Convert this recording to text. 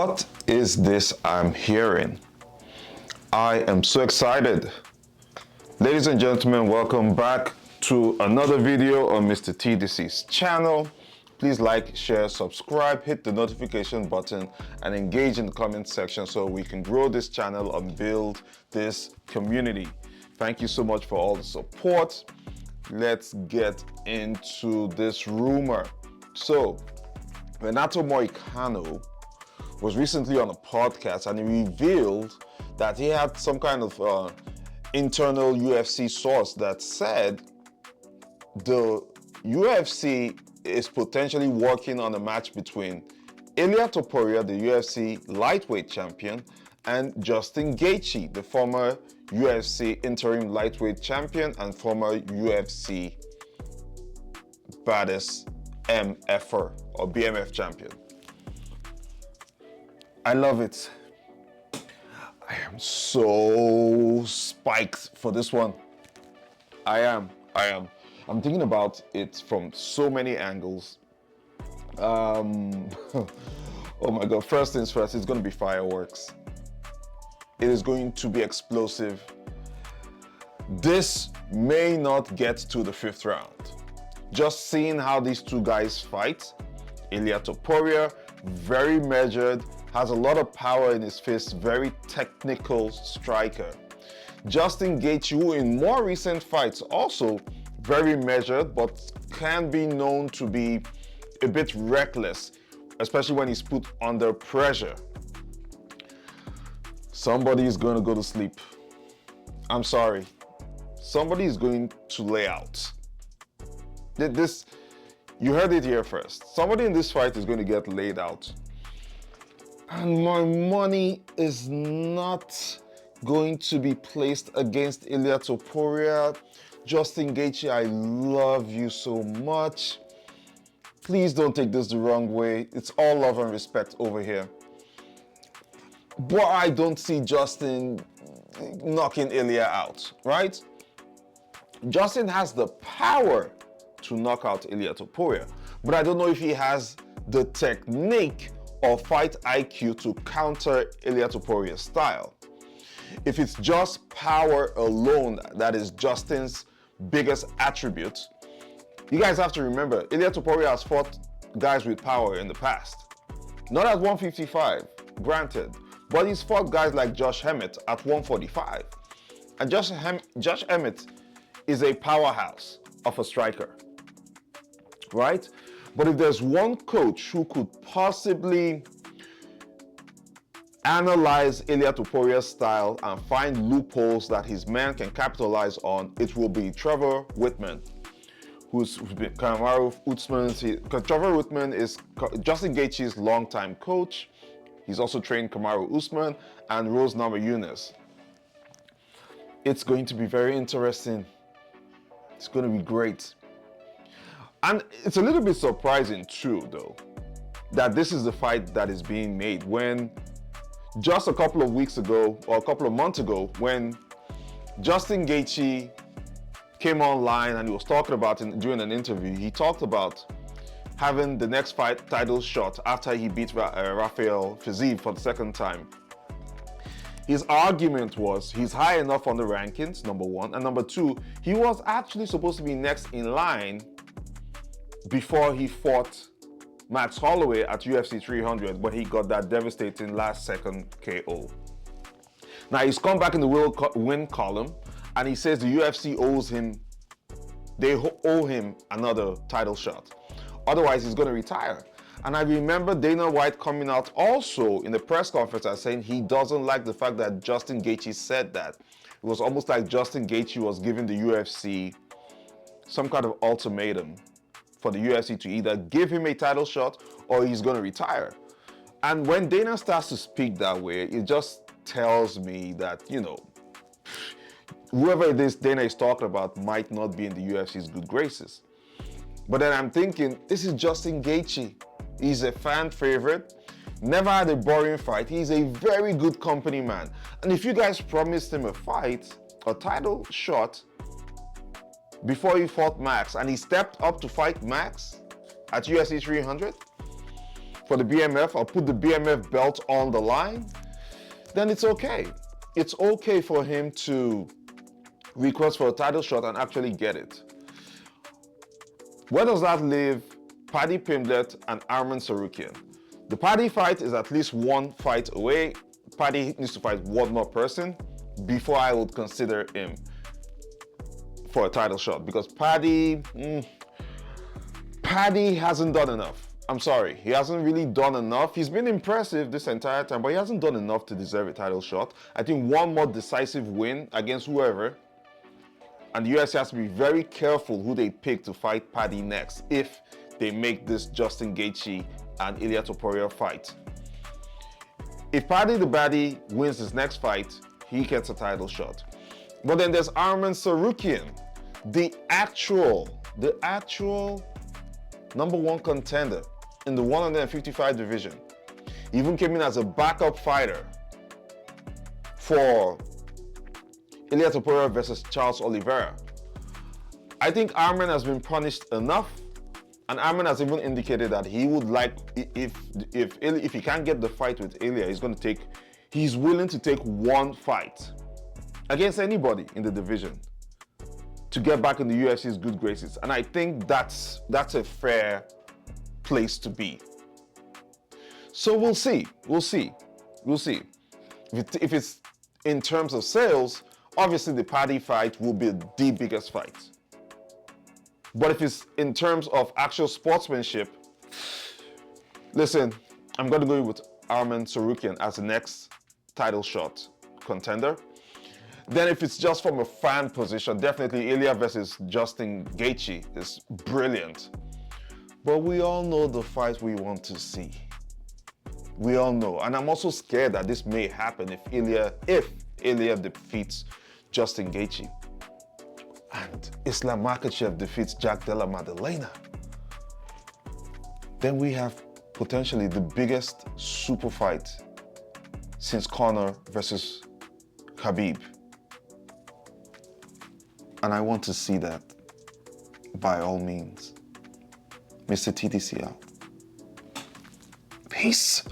What is this I'm hearing? I am so excited. Ladies and gentlemen, welcome back to another video on Mr. TDC's channel. Please like, share, subscribe, hit the notification button, and engage in the comment section so we can grow this channel and build this community. Thank you so much for all the support. Let's get into this rumor. So, Renato Moicano was recently on a podcast and he revealed that he had some kind of internal UFC source that said the UFC is potentially working on a match between Ilia Tpuria, the UFC lightweight champion, and Justin Gaethje, the former UFC interim lightweight champion and former UFC baddest MFer or BMF champion. I love it. I am so spiked for this one. I am. I'm thinking about it from so many angles. Oh my God, first things first, it's gonna be fireworks. It is going to be explosive. This may not get to the 5th round. Just seeing how these two guys fight, Ilia Tpuria, very measured, has a lot of power in his fist, very technical striker. Justin Gaethje, who in more recent fights also very measured, but can be known to be a bit reckless, especially when he's put under pressure. Somebody is going to go to sleep. I'm sorry. Somebody is going to lay out. This, you heard it here first. Somebody in this fight is going to get laid out. And my money is not going to be placed against Ilia Tpuria. Justin Gaethje, I love you so much. Please don't take this the wrong way. It's all love and respect over here. But I don't see Justin knocking Ilia out, right? Justin has the power to knock out Ilia Tpuria, but I don't know if he has the technique or fight IQ to counter Ilia Tupuria's style. If it's just power alone that is Justin's biggest attribute, you guys have to remember, Ilia Tpuria has fought guys with power in the past. Not at 155, granted, but he's fought guys like Josh Emmett at 145. And Josh Emmett is a powerhouse of a striker, right? But if there's one coach who could possibly analyze Ilia Tupuria's style and find loopholes that his man can capitalize on, it will be Trevor Whitman, who's been Kamaru Usman's. Trevor Whitman is Justin Gaethje's longtime coach. He's also trained Kamaru Usman and Rose Namajunas. It's going to be very interesting. It's going to be great. And it's a little bit surprising too, though, that this is the fight that is being made when just a couple of weeks ago, or a couple of months ago, when Justin Gaethje came online and he was talking about it during an interview, he talked about having the next fight title shot after he beat Rafael Fiziev for the 2nd time. His argument was he's high enough on the rankings, number 1, and number 2, he was actually supposed to be next in line before he fought Max Holloway at UFC 300, but he got that devastating last-second KO. Now he's come back in the win column, and he says the UFC owes him, they owe him another title shot. Otherwise, he's going to retire. And I remember Dana White coming out also in the press conference and saying he doesn't like the fact that Justin Gaethje said that. It was almost like Justin Gaethje was giving the UFC some kind of ultimatum for the UFC to either give him a title shot or he's going to retire. And when Dana starts to speak that way, it just tells me that, you know, whoever it is Dana is talking about might not be in the UFC's good graces. But then I'm thinking, this is Justin Gaethje. He's a fan favorite, never had a boring fight. He's a very good company man. And if you guys promised him a fight, a title shot, before he fought Max, and he stepped up to fight Max at UFC 300, for the BMF or put the BMF belt on the line, then it's okay. It's okay for him to request for a title shot and actually get it. Where does that leave Paddy Pimblett and Arman Tsarukyan? The Paddy fight is at least one fight away. Paddy needs to fight one more person before I would consider him for a title shot, because Paddy hasn't done enough. I'm sorry, he hasn't really done enough. He's been impressive this entire time, but he hasn't done enough to deserve a title shot. I think one more decisive win against whoever, and the UFC has to be very careful who they pick to fight Paddy next if they make this Justin Gaethje and Ilia Tpuria fight. If Paddy the Baddy wins his next fight, he gets a title shot. But then there's Arman Tsarukyan, the actual number one contender in the 155 division. He even came in as a backup fighter for Ilia Tpuria versus Charles Oliveira. I think Arman has been punished enough, and Arman has even indicated that he would like, if he can't get the fight with Ilia, he's willing to take one fight against anybody in the division to get back in the UFC's good graces. And I think that's a fair place to be. So we'll see. If it's in terms of sales, obviously the Paddy fight will be the biggest fight. But if it's in terms of actual sportsmanship, listen, I'm going to go with Arman Tsarukyan as the next title shot contender. Then if it's just from a fan position, definitely Ilia versus Justin Gaethje is brilliant. But we all know the fight we want to see. We all know. And I'm also scared that this may happen if Ilia defeats Justin Gaethje and Islam Makhachev defeats Jack Della Maddalena. Then we have potentially the biggest super fight since Conor versus Khabib. And I want to see that by all means. Mr. TDC out. Peace.